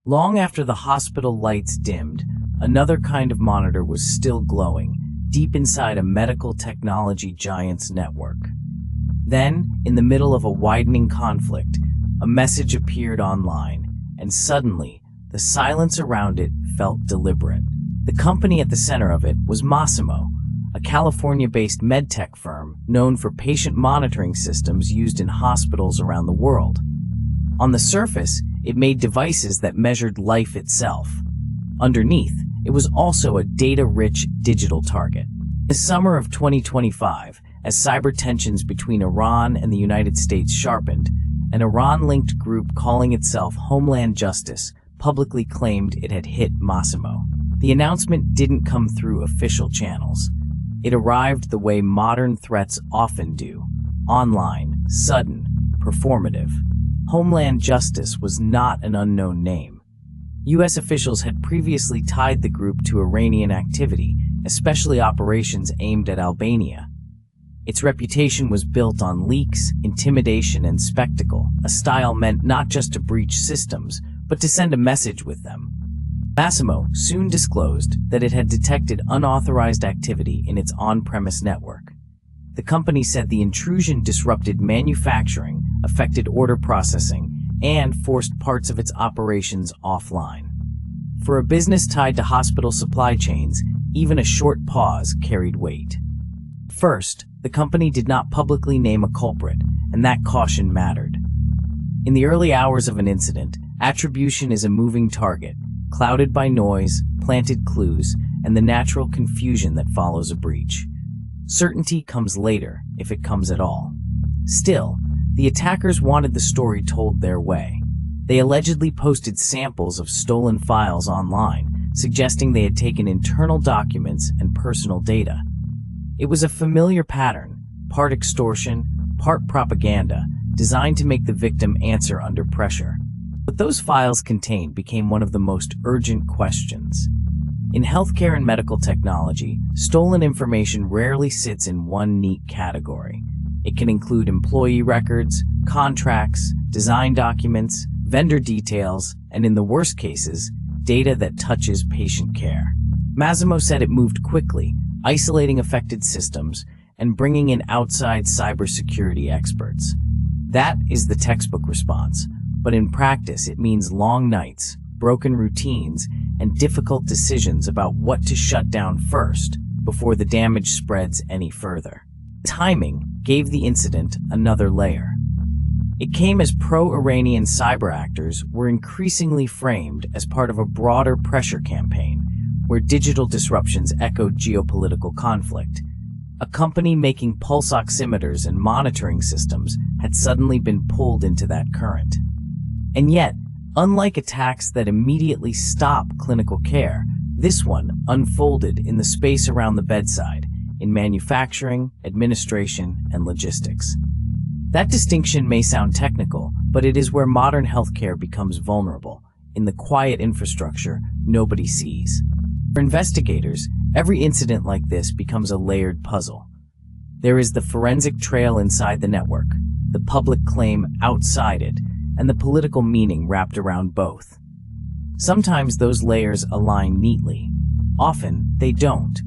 Long after the hospital lights dimmed, another kind of monitor was still glowing, deep inside a medical technology giant's network. Then, in the middle of a widening conflict, a message appeared online, and suddenly, the silence around it felt deliberate. The company at the center of it was Masimo, a California-based MedTech firm known for patient monitoring systems used in hospitals around the world. On the surface, it made devices that measured life itself. Underneath, it was also a data-rich digital target. In the summer of 2025, as cyber tensions between Iran and the United States sharpened, an Iran-linked group calling itself Homeland Justice publicly claimed it had hit Masimo. The announcement didn't come through official channels. It arrived the way modern threats often do: online, sudden, performative. Homeland Justice was not an unknown name. U.S. officials had previously tied the group to Iranian activity, especially operations aimed at Albania. Its reputation was built on leaks, intimidation, and spectacle, a style meant not just to breach systems, but to send a message with them. Masimo soon disclosed that it had detected unauthorized activity in its on-premise network. The company said the intrusion disrupted manufacturing, affected order processing, and forced parts of its operations offline. For a business tied to hospital supply chains, even a short pause carried weight. First, the company did not publicly name a culprit, and that caution mattered. In the early hours of an incident, attribution is a moving target, clouded by noise, planted clues, and the natural confusion that follows a breach. Certainty comes later, if it comes at all. Still, the attackers wanted the story told their way. They allegedly posted samples of stolen files online, suggesting they had taken internal documents and personal data. It was a familiar pattern, part extortion, part propaganda, designed to make the victim answer under pressure. What those files contained became one of the most urgent questions. In healthcare and medical technology, stolen information rarely sits in one neat category. It can include employee records, contracts, design documents, vendor details, and in the worst cases, data that touches patient care. Masimo said it moved quickly, isolating affected systems and bringing in outside cybersecurity experts. That is the textbook response, but in practice it means long nights, broken routines, and difficult decisions about what to shut down first before the damage spreads any further. Timing gave the incident another layer. It came as pro-Iranian cyber actors were increasingly framed as part of a broader pressure campaign, where digital disruptions echoed geopolitical conflict. A company making pulse oximeters and monitoring systems had suddenly been pulled into that current. And yet, unlike attacks that immediately stop clinical care, this one unfolded in the space around the bedside, in manufacturing, administration, and logistics. That distinction may sound technical, but it is where modern healthcare becomes vulnerable, in the quiet infrastructure nobody sees. For investigators, every incident like this becomes a layered puzzle. There is the forensic trail inside the network, the public claim outside it, and the political meaning wrapped around both. Sometimes those layers align neatly. Often, they don't,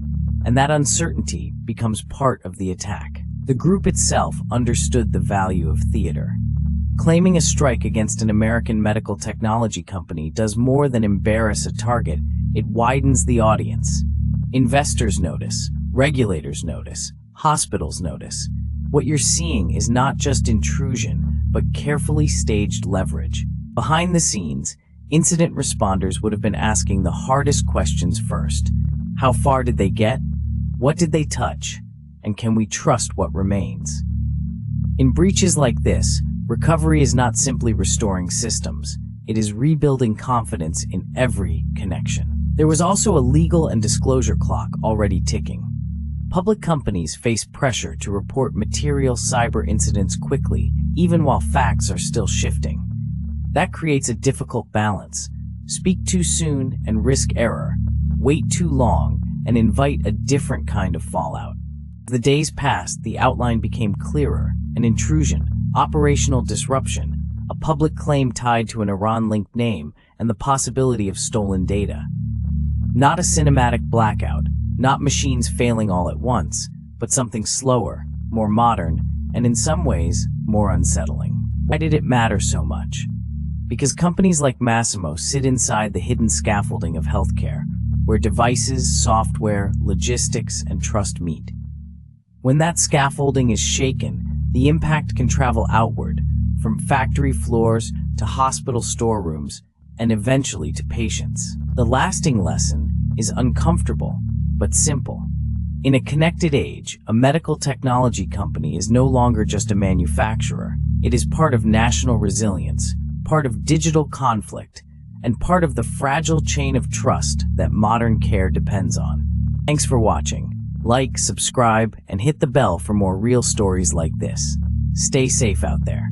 and that uncertainty becomes part of the attack. The group itself understood the value of theater. Claiming a strike against an American medical technology company does more than embarrass a target, it widens the audience. Investors notice, regulators notice, hospitals notice. What you're seeing is not just intrusion, but carefully staged leverage. Behind the scenes, incident responders would have been asking the hardest questions first. How far did they get? What did they touch? And can we trust what remains? In breaches like this, recovery is not simply restoring systems. It is rebuilding confidence in every connection. There was also a legal and disclosure clock already ticking. Public companies face pressure to report material cyber incidents quickly, even while facts are still shifting. That creates a difficult balance. Speak too soon and risk error. Wait too long and invite a different kind of fallout. As the days passed, the outline became clearer: an intrusion, operational disruption, a public claim tied to an Iran-linked name, and the possibility of stolen data. Not a cinematic blackout, not machines failing all at once, but something slower, more modern, and in some ways, more unsettling. Why did it matter so much? Because companies like Masimo sit inside the hidden scaffolding of healthcare, where devices, software, logistics, and trust meet. When that scaffolding is shaken, the impact can travel outward, from factory floors to hospital storerooms, and eventually to patients. The lasting lesson is uncomfortable, but simple. In a connected age, a medical technology company is no longer just a manufacturer. It is part of national resilience, part of digital conflict, and part of the fragile chain of trust that modern care depends on. Thanks for watching. Like, subscribe, and hit the bell for more real stories like this. Stay safe out there.